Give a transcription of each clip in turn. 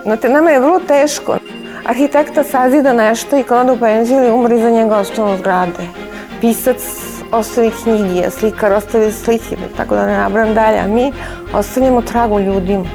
Znate, nama je vrlo teško. Arhitekta sazida nešto i kad ode u penziju ili umre, iza njega ostanu zgrade. Pisac ostavi knjige, slikar ostavi slike, tako da ne nabrajam dalje, a mi ostavljamo tragu ljudima.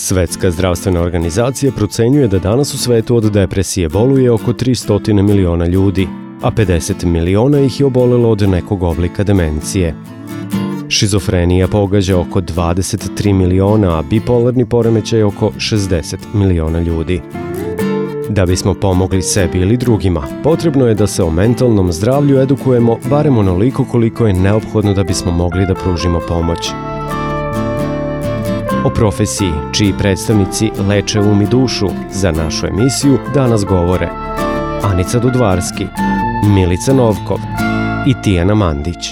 Svetska zdravstvena organizacija procenjuje da danas u svetu od depresije boluje oko 300 miliona ljudi, a 50 miliona ih je obolelo od nekog oblika demencije. Šizofrenija pogađa oko 23 miliona, a bipolarni poremećaj oko 60 miliona ljudi. Da bismo pomogli sebi ili drugima, potrebno je da se o mentalnom zdravlju edukujemo barem onoliko koliko je neophodno da bismo mogli da pružimo pomoć. O profesiji, čiji predstavnici leče um i dušu, za našu emisiju danas govore Anica Dudvarski, Milica Novkov i Tijana Mandić.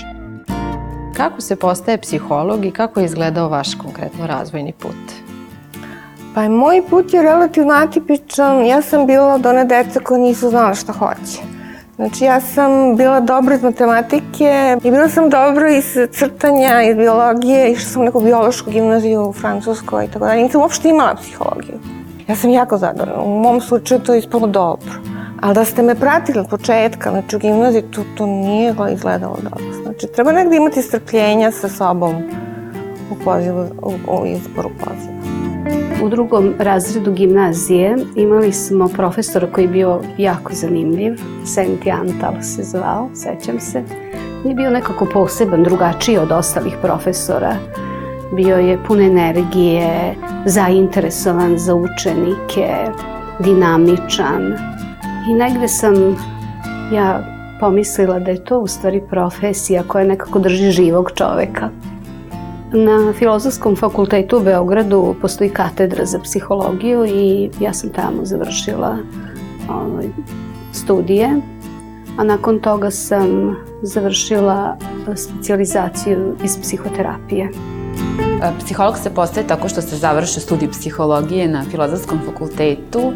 Kako se postaje psiholog i kako je izgledao vaš konkretno razvojni put? Pa moj put je relativno atipičan. Ja sam bila od one dece koje nisu znala šta hoće. Znači, ja sam bila dobra iz matematike i bila sam dobra iz crtanja, iz biologije, išla sam u neku biološku gimnaziju u Francuskoj i tako dalje. Nisam uopšte imala psihologiju. Ja sam jako zadovoljna. U mom slučaju to je ispalo dobro. Ali da ste me pratili od početka, znači u gimnaziji, to nije izgledalo dobro. Znači, treba negdje imati strpljenja sa sobom u izboru poziva. U drugom razredu gimnazije imali smo profesora koji je bio jako zanimljiv, Senti Antal se zvao, sećam se. On je bio nekako poseban, drugačiji od ostalih profesora. Bio je pun energije, zainteresovan za učenike, dinamičan. I negde sam ja pomislila da je to u stvari profesija koja nekako drži živog čoveka. Na Filozofskom fakultetu u Beogradu postoji katedra za psihologiju i ja sam tamo završila studije, a nakon toga sam završila specijalizaciju iz psihoterapije. Psiholog se postaje tako što se završi studij psihologije na Filozofskom fakultetu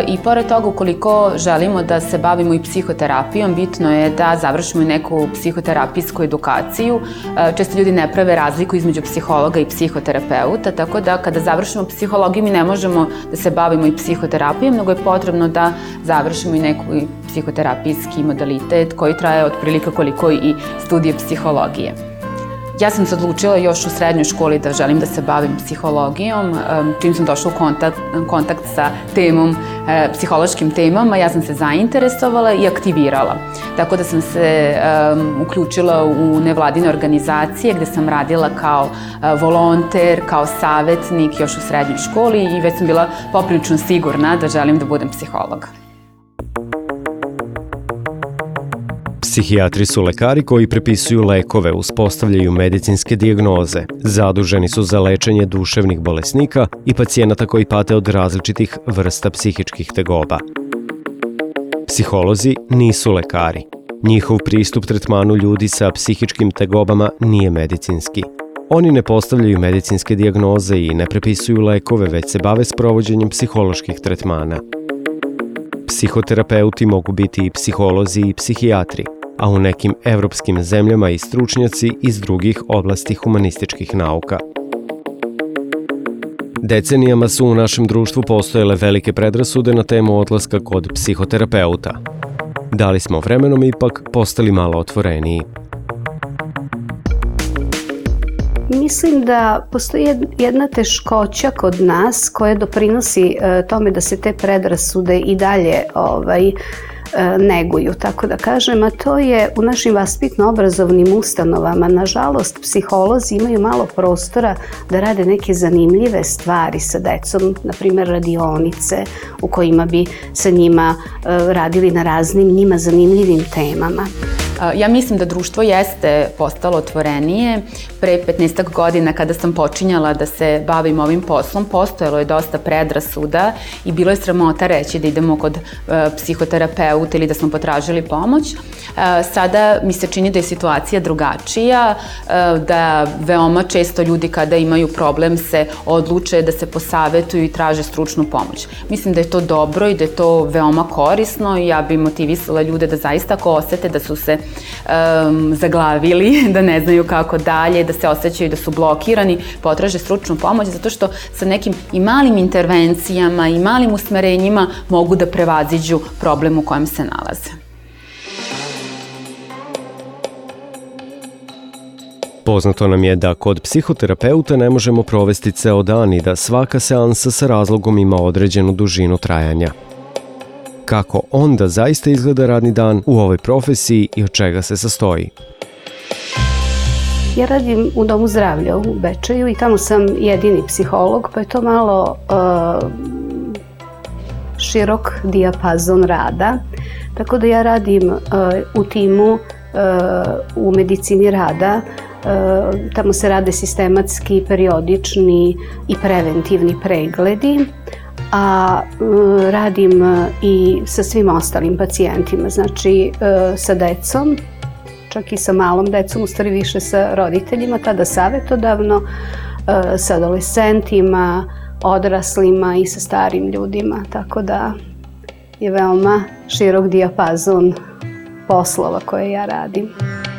i pored toga ukoliko želimo da se bavimo i psihoterapijom, bitno je da završimo i neku psihoterapijsku edukaciju. Često ljudi ne prave razliku između psihologa i psihoterapeuta, tako da kada završimo psihologiju mi ne možemo da se bavimo i psihoterapijom, nego je potrebno da završimo i neku psihoterapijski modalitet koji traje otprilike koliko i studije psihologije. Ja sam se odlučila još u srednjoj školi da želim da se bavim psihologijom. Čim sam došla u kontakt sa temom, psihološkim temama, ja sam se zainteresovala i aktivirala. Tako da sam se uključila u nevladine organizacije gde sam radila kao volonter, kao savetnik još u srednjoj školi i već sam bila poprilično sigurna da želim da budem psiholog. Psihijatri su lekari koji prepisuju lekove, uspostavljaju medicinske dijagnoze, zaduženi su za lečenje duševnih bolesnika i pacijenata koji pate od različitih vrsta psihičkih tegoba. Psiholozi nisu lekari. Njihov pristup tretmanu ljudi sa psihičkim tegobama nije medicinski. Oni ne postavljaju medicinske dijagnoze i ne prepisuju lekove, već se bave sprovođenjem psiholoških tretmana. Psihoterapeuti mogu biti i psiholozi i psihijatri, a u nekim evropskim zemljama i stručnjaci iz drugih oblasti humanističkih nauka. Decenijama su u našem društvu postojale velike predrasude na temu odlaska kod psihoterapeuta. Da li smo vremenom ipak postali malo otvoreniji? Mislim da postoji jedna teškoća kod nas koja doprinosi tome da se te predrasude i dalje neguju, tako da kažem, a to je u našim vaspitno-obrazovnim ustanovama. Nažalost, psiholozi imaju malo prostora da rade neke zanimljive stvari sa decom, na primjer radionice u kojima bi sa njima radili na raznim njima zanimljivim temama. Ja mislim da društvo jeste postalo otvorenije. Pre 15 godina kada sam počinjala da se bavim ovim poslom, postojalo je dosta predrasuda i bilo je sramota reći da idemo kod psihoterapeuta ili da smo potražili pomoć. Sada mi se čini da je situacija drugačija, da veoma često ljudi kada imaju problem se odluče da se posavetuju i traže stručnu pomoć. Mislim da je to dobro i da je to veoma korisno i ja bi motivisala ljude da zaista ako osete da su se zaglavili, da ne znaju kako dalje, da se osjećaju da su blokirani, potraže stručnu pomoć, zato što sa nekim i malim intervencijama i malim usmerenjima mogu da prevaziđu problem u kojem se nalaze. Poznato nam je da kod psihoterapeuta ne možemo provesti ceo dan i da svaka seansa sa razlogom ima određenu dužinu trajanja. Kako onda zaista izgleda radni dan u ovoj profesiji i od čega se sastoji? Ja radim u Domu zdravlja u Bečeju i tamo sam jedini psiholog, pa je to malo širok dijapazon rada. Tako da ja radim u timu u medicini rada. Tamo se rade sistematski, periodični i preventivni pregledi, a radim i sa svim ostalim pacijentima, znači sa decom, čak i sa malom decom, u stvari više sa roditeljima, tada savjetodavno, sa adolescentima, odraslima i sa starim ljudima, tako da je veoma širok dijapazon poslova koje ja radim.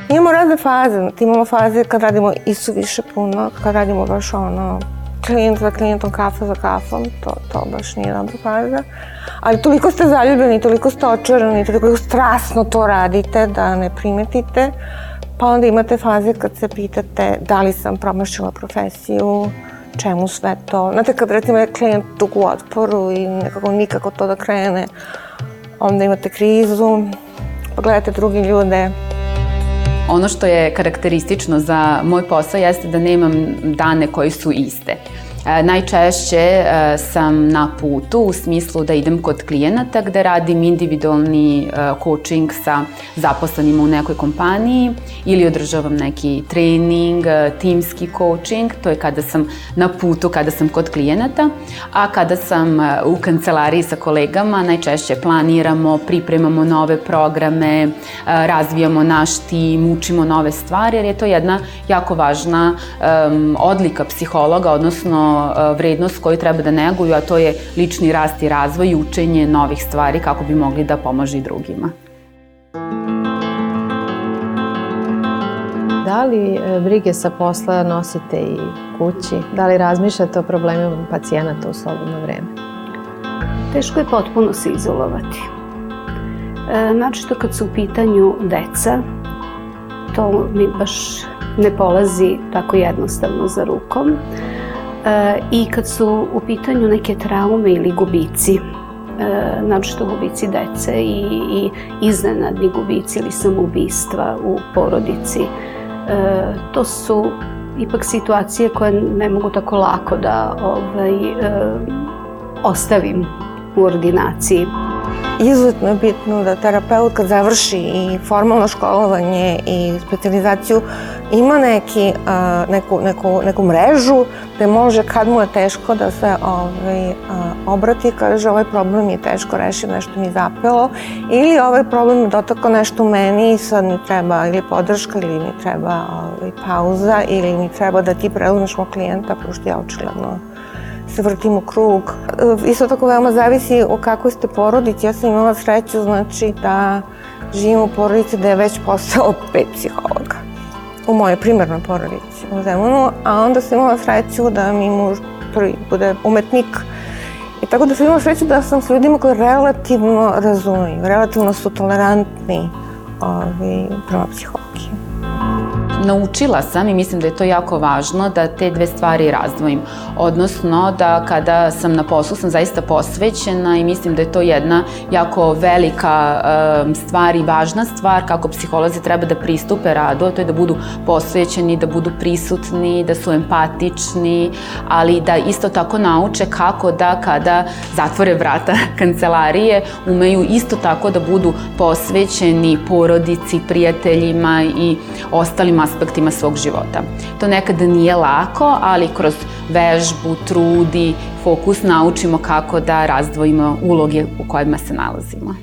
Imamo razne faze, imamo faze kad radimo isuviše puno, kad radimo baš klijent za klijentom, kafa za kafom, to baš nije dobra faza. Ali toliko ste zaljubljeni, toliko ste očarani, toliko strasno to radite da ne primetite. Pa onda imate faze kad se pitate da li sam promašila profesiju, čemu sve to. Znate, kad recimo je klijent dug u otporu i nekako nikako to da krene, onda imate krizu, pa gledate drugi ljude. Ono što je karakteristično za moj posao jeste da nemam dane koji su iste. Najčešće sam na putu u smislu da idem kod klijenata gde radim individualni coaching sa zaposlenima u nekoj kompaniji ili održavam neki trening, timski coaching, to je kada sam na putu, kada sam kod klijenata, a kada sam u kancelariji sa kolegama najčešće planiramo, pripremamo nove programe, razvijamo naš tim, učimo nove stvari jer je to jedna jako važna odlika psihologa, odnosno vrednost koju treba da neguju, a to je lični rast i razvoj i učenje novih stvari kako bi mogli da pomažu i drugima. Da li brige sa posla nosite i kući? Da li razmišljate o problemima pacijenata u slobodno vreme? Teško je potpuno se izolovati. Naročito kad su u pitanju deca, to mi baš ne polazi tako jednostavno za rukom. I kad su u pitanju neke traume ili gubici, naročito gubici dece i iznenadni gubici ili samoubistva u porodici, to su ipak situacije koje ne mogu tako lako da ostavim u ordinaciji. Izuzetno je bitno da terapeut kad završi i formalno školovanje i specijalizaciju ima neku mrežu gde može kad mu je teško da se obrati i kaže ovaj problem je teško rešio, nešto mi je zapelo ili ovaj problem je dotakao nešto u meni i sad mi treba ili podrška ili mi treba pauza ili mi treba da ti preuzmeš mog klijenta pošto ja očigledno se vrtim u krug. Isto tako veoma zavisi o kakvoj ste porodici. Ja sam imala sreću, znači, da živim u porodici da je već postao 5 psihologa. U mojoj primarnoj porodici u Zemunu, a onda sam imala sreću da mi muž prvi bude umetnik. I tako da sam imala sreću da sam s ljudima koji relativno razumeju, relativno su tolerantni prema psihologiji. naučila sam i mislim da je to jako važno da te dve stvari razdvojim. Odnosno da kada sam na poslu sam zaista posvećena i mislim da je to jedna jako velika stvar i važna stvar kako psiholozi treba da pristupe radu, a to je da budu posvećeni, da budu prisutni, da su empatični, ali da isto tako nauče kako da kada zatvore vrata kancelarije umeju isto tako da budu posvećeni porodici, prijateljima i ostalim aspektima svog života. To nekada nije lako, ali kroz vežbu, trud i fokus naučimo kako da razdvojimo uloge u kojima se nalazimo.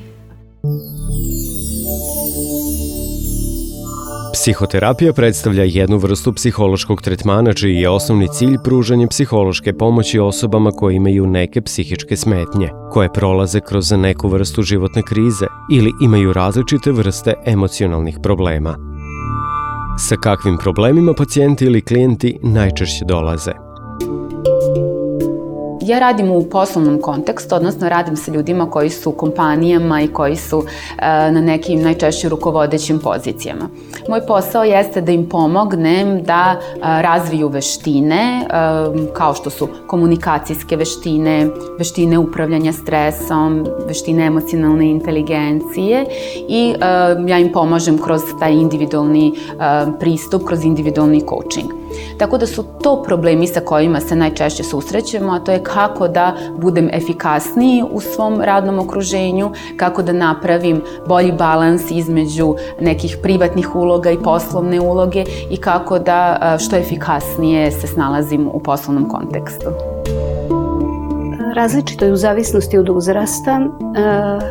Psihoterapija predstavlja jednu vrstu psihološkog tretmana čiji je osnovni cilj pružanje psihološke pomoći osobama koje imaju neke psihičke smetnje, koje prolaze kroz neku vrstu životne krize ili imaju različite vrste emocionalnih problema. Sa kakvim problemima pacijenti ili klijenti najčešće dolaze? Ja radim u poslovnom kontekstu, odnosno radim sa ljudima koji su u kompanijama i koji su na nekim najčešće rukovodećim pozicijama. Moj posao jeste da im pomognem da razviju veštine, kao što su komunikacijske veštine, veštine upravljanja stresom, veštine emocionalne inteligencije i ja im pomažem kroz taj individualni pristup, kroz individualni coaching. Tako da su to problemi sa kojima se najčešće susrećemo, a to je kako da budem efikasniji u svom radnom okruženju, kako da napravim bolji balans između nekih privatnih uloga i poslovne uloge i kako da što efikasnije se snalazim u poslovnom kontekstu. Različito je u zavisnosti od uzrasta.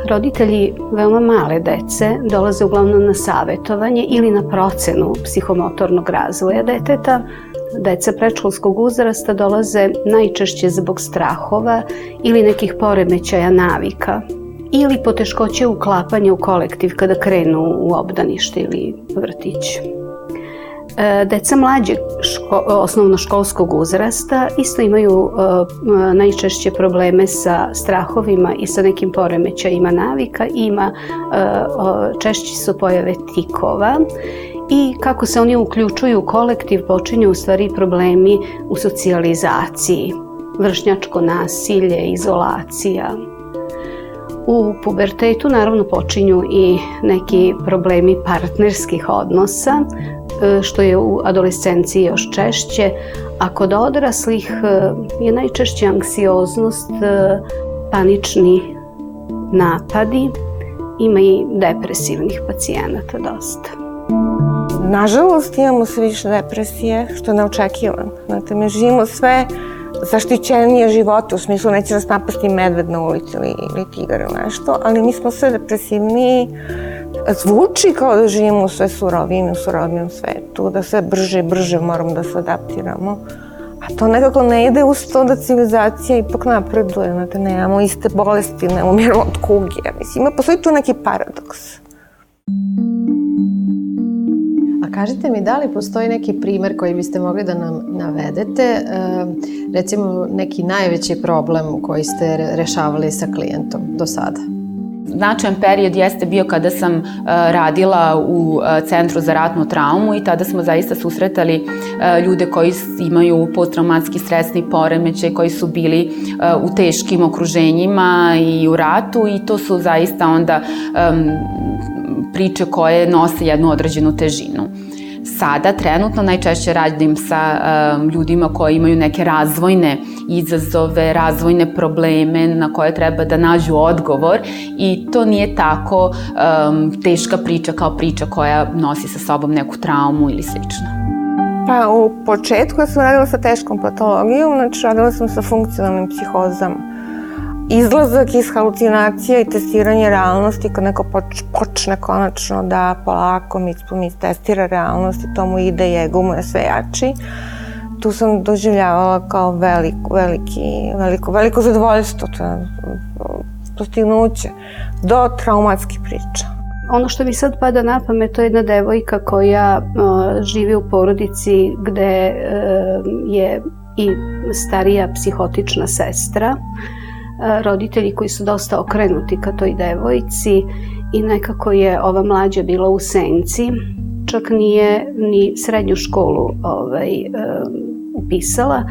Roditelji veoma male dece dolaze uglavnom na savjetovanje ili na procenu psihomotornog razvoja deteta. Deca predškolskog uzrasta dolaze najčešće zbog strahova ili nekih poremećaja navika ili poteškoće uklapanja u kolektiv kada krenu u obdanište ili vrtić. Deca mlađeg osnovnoškolskog uzrasta isto imaju najčešće probleme sa strahovima i sa nekim poremećajima navika. Češće su pojave tikova i kako se oni uključuju u kolektiv počinju u stvari problemi u socijalizaciji, vršnjačko nasilje, izolacija. U pubertetu naravno počinju i neki problemi partnerskih odnosa, što je u adolescenciji još češće, a kod odraslih je najčešće anksioznost, panični napadi, ima i depresivnih pacijenata dosta. Nažalost, imamo sve više depresije, što je neočekivano. Znate, mi živimo sve zaštićenije živote, u smislu neće nas napasti medved na ulici ili tigar ili nešto, ali mi smo sve depresivniji. Zvuči kao da živimo u sve surovijem svetu, da sve brže i brže moramo da se adaptiramo. A to nekako ne ide uz to da civilizacija ipak napreduje. Znate, nemamo iste bolesti, ne umiramo od kuge. Mislim, postoji tu neki paradoks. A kažite mi, da li postoji neki primer koji biste mogli da nam navedete, recimo neki najveći problem koji ste rešavali sa klijentom do sada? Značajan period jeste bio kada sam radila u Centru za ratnu traumu i tada smo zaista susretali ljude koji imaju posttraumatski stresni poremećaj, koji su bili u teškim okruženjima i u ratu i to su zaista onda priče koje nose jednu određenu težinu. Sada, trenutno, najčešće radim sa ljudima koji imaju neke razvojne izazove, razvojne probleme na koje treba da nađu odgovor i to nije tako teška priča kao priča koja nosi sa sobom neku traumu ili slično. Pa u početku ja sam radila sa teškom patologijom, znači radila sam sa funkcionalnim psihozama. Izlazak iz halucinacija i testiranje realnosti, kad neko počne konačno da polako mis testira realnost i to mu ide i ego mu je sve jači, tu sam doživljavala kao veliko zadovoljstvo, to je postignuće, do traumatskih priča. Ono što mi sad pada na pamet, to je jedna devojka koja živi u porodici gde je i starija psihotična sestra, roditelji koji su dosta okrenuti ka toj devojci i nekako je ova mlađa bila u senci. čak nije ni srednju školu upisala.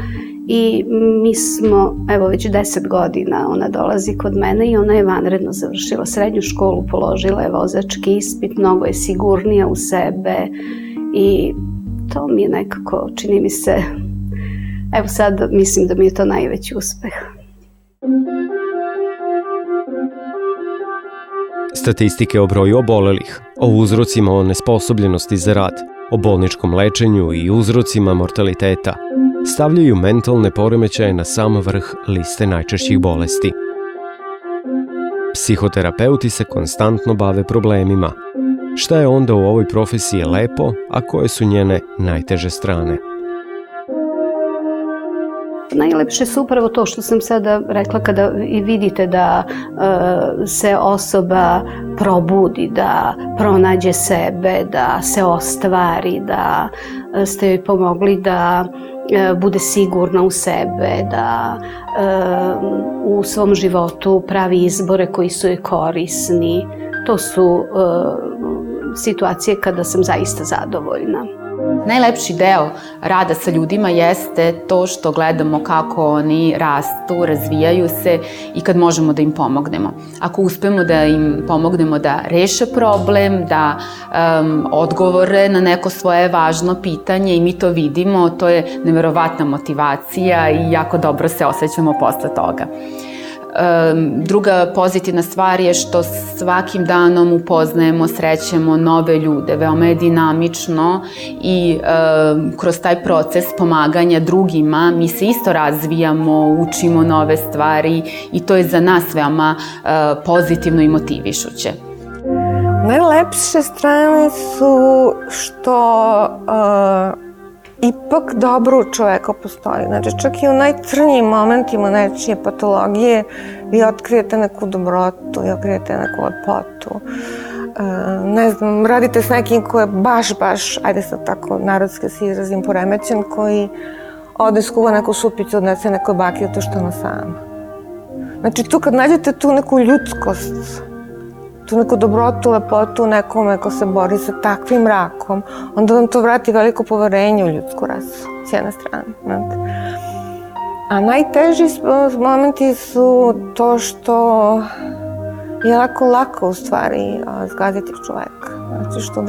I mi smo, evo već 10 godina ona dolazi kod mene i ona je vanredno završila srednju školu, položila je vozački ispit, mnogo je sigurnija u sebe i to mi je nekako, čini mi se, evo sad mislim da mi je to najveći uspeh. Statistike o broju obolelih, o uzrocima onesposobljenosti za rad, o bolničkom lečenju i uzrocima mortaliteta stavljaju mentalne poremećaje na sam vrh liste najčešćih bolesti. Psihoterapeuti se konstantno bave problemima. Šta je onda u ovoj profesiji lepo, a koje su njene najteže strane? Najlepše su upravo to što sam sada rekla, kada i vidite da se osoba probudi, da pronađe sebe, da se ostvari, da ste joj pomogli da bude sigurna u sebe, da u svom životu pravi izbore koji su joj korisni. To su situacije kada sam zaista zadovoljna. Najlepši deo rada sa ljudima jeste to što gledamo kako oni rastu, razvijaju se i kad možemo da im pomognemo. Ako uspemo da im pomognemo da reše problem, da odgovore na neko svoje važno pitanje i mi to vidimo, to je neverovatna motivacija i jako dobro se osjećamo posle toga. Druga pozitivna stvar je što svakim danom upoznajemo, srećemo nove ljude. Veoma je dinamično i kroz taj proces pomaganja drugima mi se isto razvijamo, učimo nove stvari i to je za nas veoma pozitivno i motivišuće. Najlepše strane su što ipak dobro u čoveku postoji. Znači, čak i u najcrnjim momentima nečije patologije vi otkrijete neku dobrotu, vi otkrijete neku lepotu. Ne znam, radite s nekim ko je baš, ajde sad tako narodski se izrazim, poremećen, koji ode skuva neku supicu, odnese nekoj baki zato što ona sama. Znači, tu kad nađete tu neku ljudskost, tu neku dobrotu, lepotu nekome ko se bori sa takvim rakom, onda vam to vrati veliko poverenje u ljudsku rasu, s jedne strane. A najteži momenti su to što je lako u stvari zgaziti čoveka. Znači što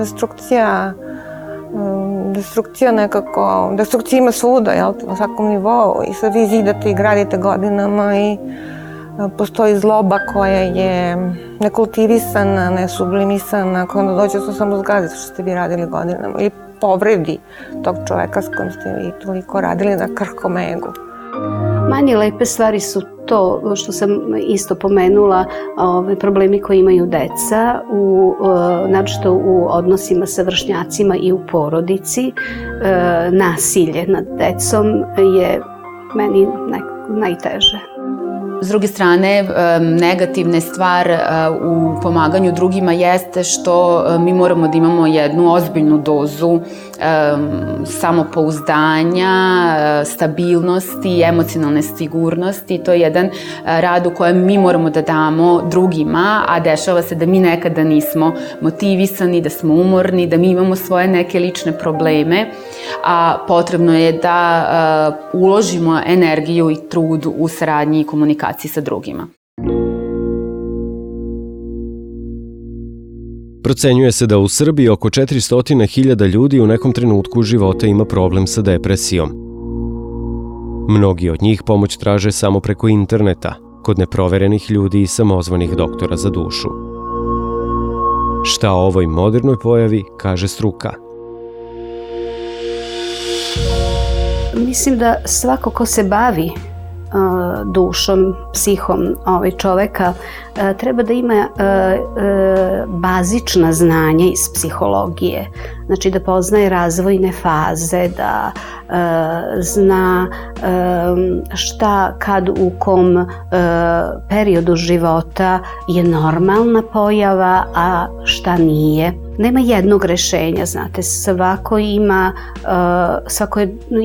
destrukcija nekako, destrukcija ima svuda, jel, na svakom nivou i sad vi zidate i gradite godinama i postoji zloba koja je nekultivisana, nesublimisana, koja onda dođe to samo zgaziti što ste vi radili godinama ili povredi tog čoveka s kojim ste vi toliko radili na krhkom egu. Manje lepe stvari su to što sam isto pomenula, problemi koje imaju deca, naročito u odnosima sa vršnjacima i u porodici. Nasilje nad decom je meni najteže. S druge strane, negativna stvar u pomaganju drugima jeste što mi moramo da imamo jednu ozbiljnu dozu samopouzdanja, stabilnosti, emocionalne sigurnosti. To je jedan rad u kojem mi moramo da damo drugima, a dešava se da mi nekada nismo motivisani, da smo umorni, da mi imamo svoje neke lične probleme, a potrebno je da uložimo energiju i trud u saradnji i komunikaciji sa drugima. Procenjuje se da u Srbiji oko 400.000 ljudi u nekom trenutku života ima problem sa depresijom. Mnogi od njih pomoć traže samo preko interneta, kod neproverenih ljudi i samozvanih doktora za dušu. Šta o ovoj modernoj pojavi kaže struka? Mislim da svako ko se bavi dušom, psihom čoveka treba da ima bazična znanja iz psihologije. Znači da poznaje razvojne faze, da zna šta, kad, u kom periodu života je normalna pojava, a šta nije. Nema jednog rešenja, znate, svako ima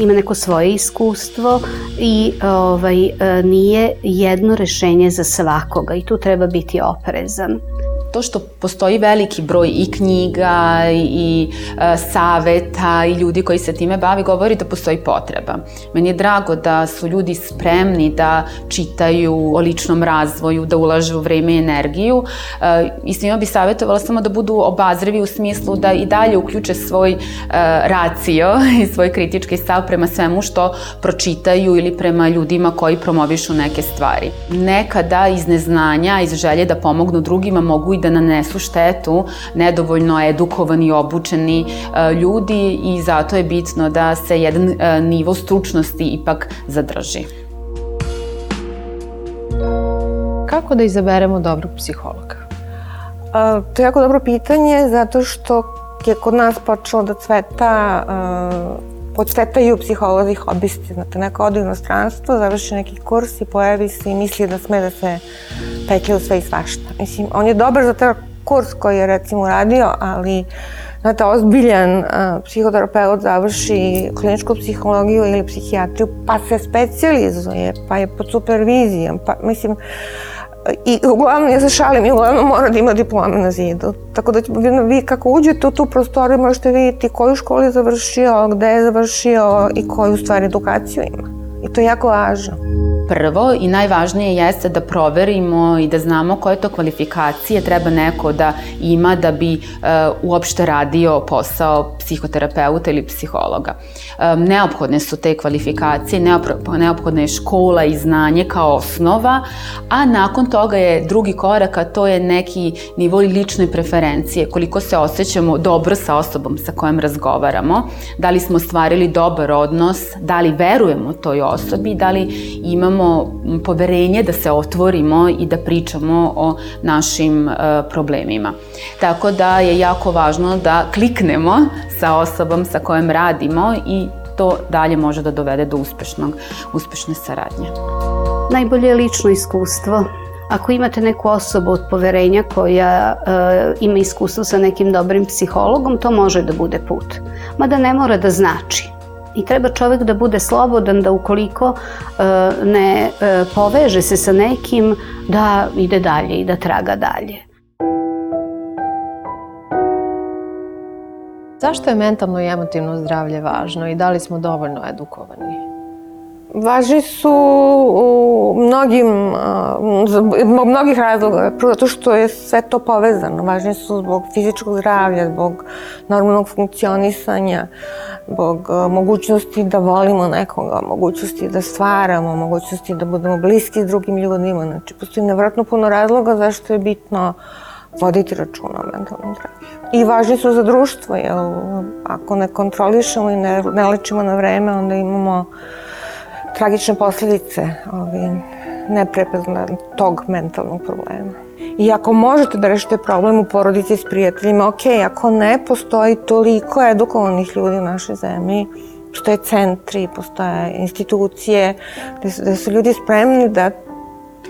neko svoje iskustvo i nije jedno rešenje za svakoga i tu treba biti oprezan. to što postoji veliki broj i knjiga i saveta i ljudi koji se time bavi, govori da postoji potreba. Meni je drago da su ljudi spremni da čitaju o ličnom razvoju, da ulažu vreme i energiju. I svima bi savjetovala samo da budu obazrivi u smislu da i dalje uključe svoj racio i svoj kritički stav prema svemu što pročitaju ili prema ljudima koji promovišu neke stvari. Nekada iz neznanja, iz želje da pomognu drugima mogu i da nanesu štetu nedovoljno edukovani i obučeni ljudi i zato je bitno da se jedan nivo stručnosti ipak zadrži. Kako da izaberemo dobrog psihologa? To je jako dobro pitanje zato što je kod nas počelo da podcvetaju psiholozi i hobisti. Znate, neko ode u inostranstvo, završi neki kurs i pojavi se i misli da sme da se petlja u sve i svašta. Mislim, on je dobar za taj kurs koji je recimo radio, ali znate, ozbiljan psihoterapeut završi kliničku psihologiju ili psihijatriju, pa se specijalizuje, pa je pod supervizijom, pa mislim, i uglavnom, ja se šalim, i uglavnom mora da ima diplome na zidu. Tako da vi kako uđete u tu prostoriju možete vidjeti koju školu je završio, gde je završio i koju stvari edukaciju ima. I to je jako važno. Prvo i najvažnije jeste da proverimo i da znamo koje to kvalifikacije treba neko da ima da bi uopšte radio posao psihoterapeuta ili psihologa. Neophodne su te kvalifikacije, neophodna je škola i znanje kao osnova, a nakon toga je drugi korak, a to je neki nivo lične preferencije, koliko se osjećamo dobro sa osobom sa kojom razgovaramo, da li smo ostvarili dobar odnos, da li verujemo toj osobi, da li imamo poverenje da se otvorimo i da pričamo o našim problemima. Tako da je jako važno da kliknemo sa osobom sa kojom radimo i to dalje može da dovede do uspešne saradnje. Najbolje je lično iskustvo. Ako imate neku osobu od poverenja koja ima iskustvo sa nekim dobrim psihologom, to može da bude put. Mada ne mora da znači. I treba čovjek da bude slobodan da ukoliko ne poveže se sa nekim, da ide dalje i da traga dalje. Zašto je mentalno i emotivno zdravlje važno i da li smo dovoljno edukovani? Važni su zbog mnogih razloga, zato što je sve to povezano. Važni su zbog fizičkog zdravlja, zbog normalnog funkcionisanja, zbog mogućnosti da volimo nekoga, mogućnosti da stvaramo, mogućnosti da budemo bliski s drugim ljudima. Znači, postoji nevjerojatno puno razloga zašto je bitno voditi računa o mentalnom zdravlju. I važni su za društvo, jer ako ne kontrolišemo i ne lečimo na vreme, onda imamo tragične posljedice tog mentalnog problema. I ako možete da rešite problem u porodici s prijateljima, ok, ako ne, postoji toliko edukovanih ljudi u našoj zemlji, postoje centri, postoje institucije, gde su ljudi spremni da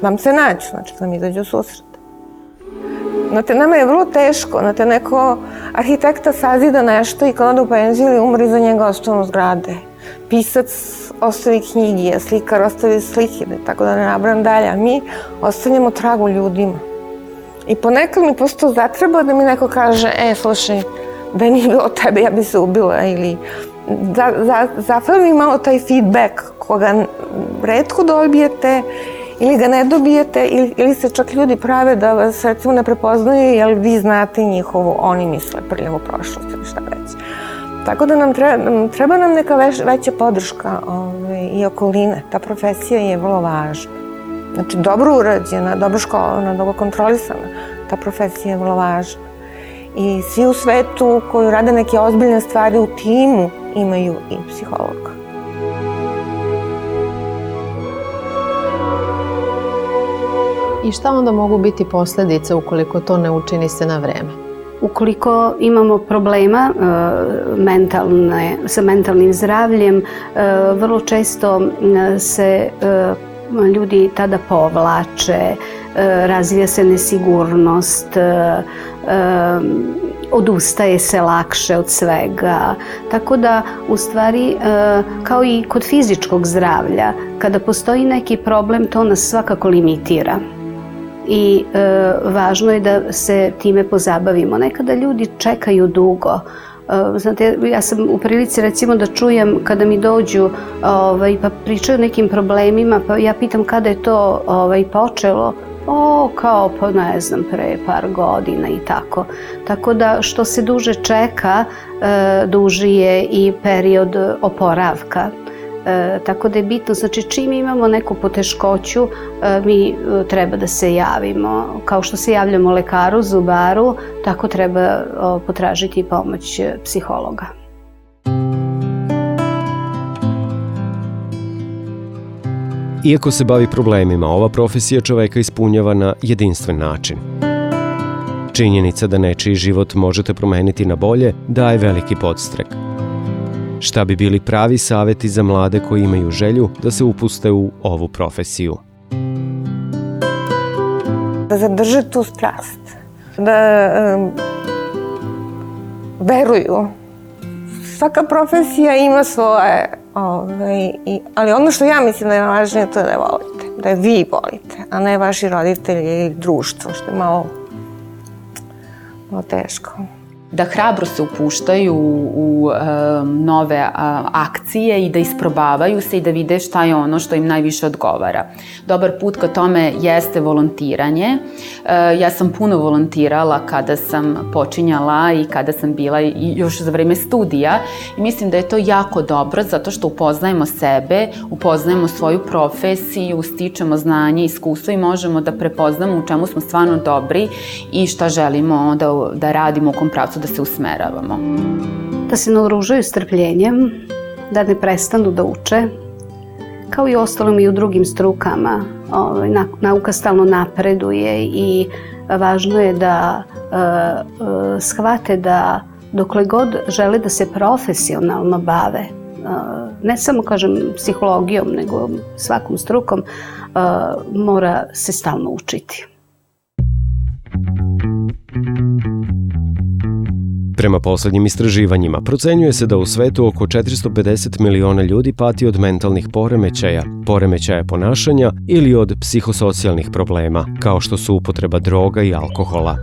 vam se nađu, znači da vam izađu u susret. Znate, nama je vrlo teško, znate, neko arhitekta sazida nešto i kad ode u penziju ili umre, iza njega ostanu zgrade. Pisac ostavi knjige, slikar ostavi slike, tako da ne nabrajam dalje, a mi ostavljamo tragu ljudima. I ponekad mi posto zatreba da mi neko kaže, slušaj, da nije bilo tebe, ja bi se ubila, ili zafali mi malo taj feedback koga retko dobijete ili ga ne dobijete, ili se čak ljudi prave da vas recimo ne prepoznaju jer vi znate njihovu, oni misle, prljavu prošlost ili šta već. Tako da treba nam neka veća podrška i okoline. Ta profesija je vrlo važna. Znači, dobro urađena, dobro školovana, dobro kontrolisana, ta profesija je vrlo važna. I svi u svetu koji rade neke ozbiljne stvari u timu imaju i psihologa. I šta onda mogu biti posljedice ukoliko to ne učini se na vreme? Ukoliko imamo problema sa mentalnim zdravljem, vrlo često se ljudi tada povlače, razvija se nesigurnost, odustaje se lakše od svega. Tako da, u stvari, kao i kod fizičkog zdravlja, kada postoji neki problem, to nas svakako limitira. i važno je da se time pozabavimo. Nekada ljudi čekaju dugo. Znate, ja sam u prilici recimo da čujem kada mi dođu pa pričaju o nekim problemima, pa ja pitam kada je to počelo. Kao pa ne znam, pre par godina i tako. Tako da što se duže čeka, duži je i period oporavka. Tako da je bitno, znači čim imamo neku poteškoću, mi treba da se javimo. Kao što se javljamo lekaru, zubaru, tako treba potražiti pomoć psihologa. Iako se bavi problemima, ova profesija čoveka ispunjava na jedinstven način. Činjenica da nečiji život možete promeniti na bolje daje veliki podstrek. Šta bi bili pravi saveti za mlade koji imaju želju da se upuste u ovu profesiju? Da zadrže tu strast, da veruju. Svaka profesija ima svoje, ali ono što ja mislim da je najvažnije to je da je volite, da je vi volite, a ne vaši roditelji ili društvo, što je malo teško. Da hrabro se upuštaju u nove akcije i da isprobavaju se i da vide šta je ono što im najviše odgovara. Dobar put ka tome jeste volontiranje. Ja sam puno volontirala kada sam počinjala i kada sam bila i još za vreme studija i mislim da je to jako dobro zato što upoznajemo sebe, upoznajemo svoju profesiju, stičemo znanje, iskustvo i možemo da prepoznamo u čemu smo stvarno dobri i šta želimo da radimo, u kom pravcu da se usmeravamo. Da se naoružaju strpljenjem, da ne prestanu da uče, kao i ostalom i u drugim strukama. Nauka stalno napreduje i važno je da shvate da dokle god žele da se profesionalno bave, ne samo, kažem, psihologijom, nego svakom strukom, mora se stalno učiti. Prema poslednjim istraživanjima, procenjuje se da u svetu oko 450 miliona ljudi pati od mentalnih poremećaja, poremećaja ponašanja ili od psihosocijalnih problema, kao što su upotreba droga i alkohola.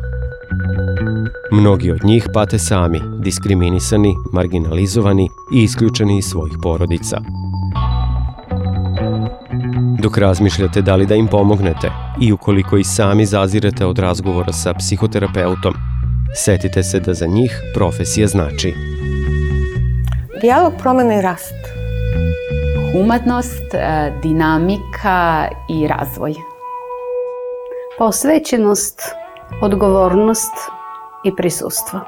Mnogi od njih pate sami, diskriminisani, marginalizovani i isključeni iz svojih porodica. Dok razmišljate da li da im pomognete i ukoliko i sami zazirete od razgovora sa psihoterapeutom, setite se da za njih profesija znači dijalog, promena i rast. Humanost, dinamika i razvoj. Posvećenost, odgovornost i prisustvo.